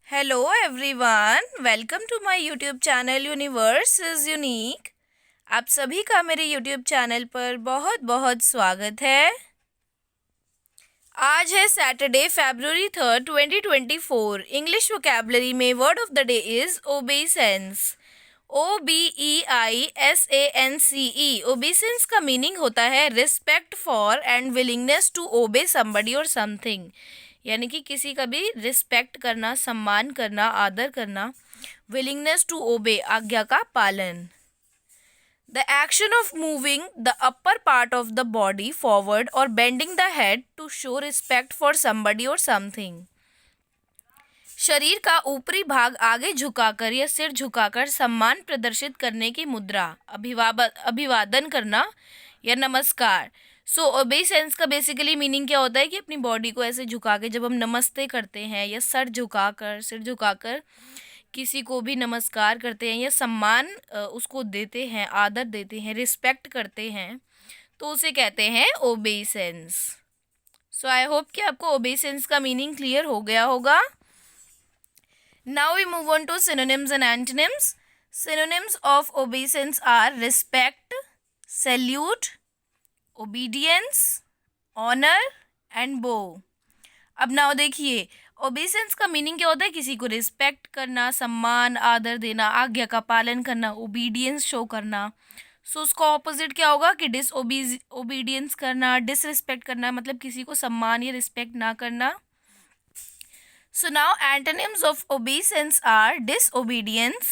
Hello everyone, welcome to my YouTube channel universe is unique. आप सभी का मेरे YouTube चैनल पर बहुत बहुत स्वागत है। आज है सैटरडे February 3, 2024। इंग्लिश वोकेबलरी में word of the day is obeisance. OBEISANCE। Obeisance का मीनिंग होता है respect for and willingness to obey somebody और समथिंग, यानी कि किसी का भी रिस्पेक्ट करना, सम्मान करना, आदर करना। विलिंगनेस टू ओबे, आज्ञा का पालन। The action of moving the upper part of the body forward और bending the head to show respect for somebody और समथिंग। शरीर का ऊपरी भाग आगे झुकाकर या सिर झुकाकर सम्मान प्रदर्शित करने की मुद्रा, अभिवादन करना या नमस्कार। सो ओबेसेंस का बेसिकली मीनिंग क्या होता है कि अपनी बॉडी को ऐसे झुका के जब हम नमस्ते करते हैं या सिर झुकाकर किसी को भी नमस्कार करते हैं या सम्मान उसको देते हैं, आदर देते हैं, रिस्पेक्ट करते हैं, तो उसे कहते हैं ओबेसेंस। सो आई होप कि आपको ओबेसेंस का मीनिंग क्लियर हो गया होगा। Now we move on to synonyms and antonyms. Synonyms of obeisance are respect, salute, obedience, honor and bow. अब नाउ देखिए, ओबेसेंस का मीनिंग क्या होता है? किसी को रिस्पेक्ट करना, सम्मान, आदर देना, आज्ञा का पालन करना, ओबीडियंस शो करना। सो उसका ऑपोजिट क्या होगा कि ओबीडियंस करना, डिसरिस्पेक्ट करना, मतलब किसी को सम्मान या रिस्पेक्ट ना करना। So now antonyms of obeisance are disobedience,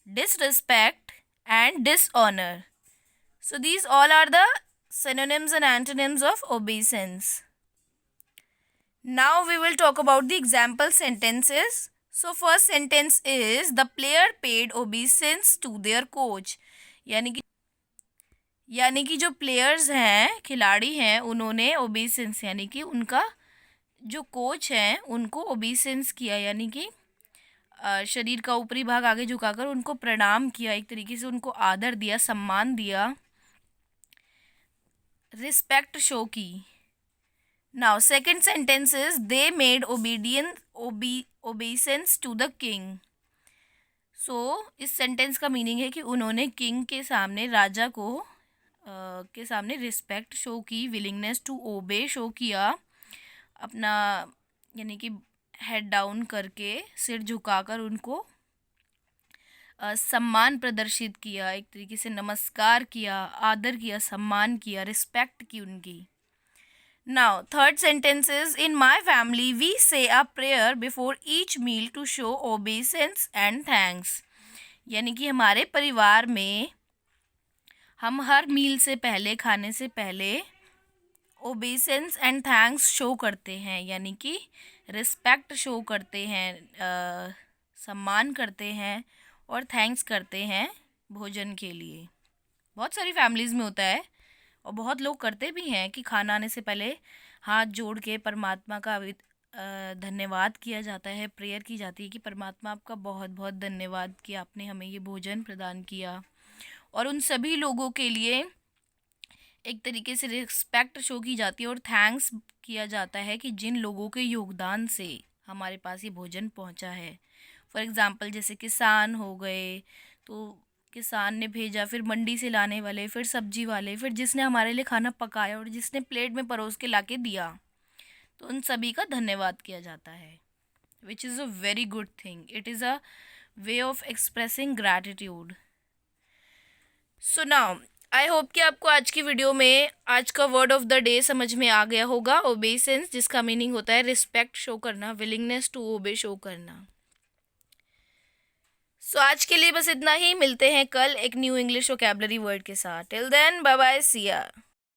disrespect and dishonor. So these all are the synonyms and antonyms of obeisance. Now we will talk about the example sentences. So first sentence is the player paid obeisance to their coach. यानी कि जो players हैं, खिलाड़ी हैं, उन्होंने ओबीसेंस यानी कि उनका जो कोच हैं उनको ओबीसेंस किया, यानी कि शरीर का ऊपरी भाग आगे झुकाकर उनको प्रणाम किया, एक तरीके से उनको आदर दिया, सम्मान दिया, रिस्पेक्ट शो की। Now second sentence is they made obeisance to the king. So इस सेंटेंस का मीनिंग है कि उन्होंने किंग के सामने, राजा को के सामने रिस्पेक्ट शो की, विलिंगनेस टू ओबे शो किया, अपना यानी कि हेड डाउन करके, सिर झुकाकर उनको सम्मान प्रदर्शित किया, एक तरीके से नमस्कार किया, आदर किया, सम्मान किया, रिस्पेक्ट की उनकी। Now third sentence is in my family we say a prayer before each meal to show obeisance and thanks. यानी कि हमारे परिवार में हम हर मील से पहले, खाने से पहले ओबेसेंस एंड थैंक्स शो करते हैं, यानी कि रिस्पेक्ट शो करते हैं, सम्मान करते हैं और थैंक्स करते हैं भोजन के लिए। बहुत सारी फैमिलीज़ में होता है और बहुत लोग करते भी हैं कि खाना आने से पहले हाथ जोड़ के परमात्मा का धन्यवाद किया जाता है, प्रेयर की जाती है कि परमात्मा आपका बहुत बहुत धन्यवाद कि आपने हमें ये भोजन प्रदान किया। और उन सभी लोगों के लिए एक तरीके से रिस्पेक्ट शो की जाती है और थैंक्स किया जाता है कि जिन लोगों के योगदान से हमारे पास ये भोजन पहुंचा है। फॉर एग्ज़ाम्पल जैसे किसान हो गए, तो किसान ने भेजा, फिर मंडी से लाने वाले, फिर सब्जी वाले, फिर जिसने हमारे लिए खाना पकाया और जिसने प्लेट में परोस के ला के दिया, तो उन सभी का धन्यवाद किया जाता है, which is a very good thing. It is a way of expressing gratitude. So now I hope कि आपको आज की वीडियो में आज का वर्ड ऑफ द डे समझ में आ गया होगा, ओबेसेंस, जिसका मीनिंग होता है रिस्पेक्ट शो करना, विलिंगनेस टू ओबे शो करना। सो आज के लिए बस इतना ही। मिलते हैं कल एक न्यू इंग्लिश वोकैबुलरी वर्ड के साथ। टिल देन बाय बाय, सी या।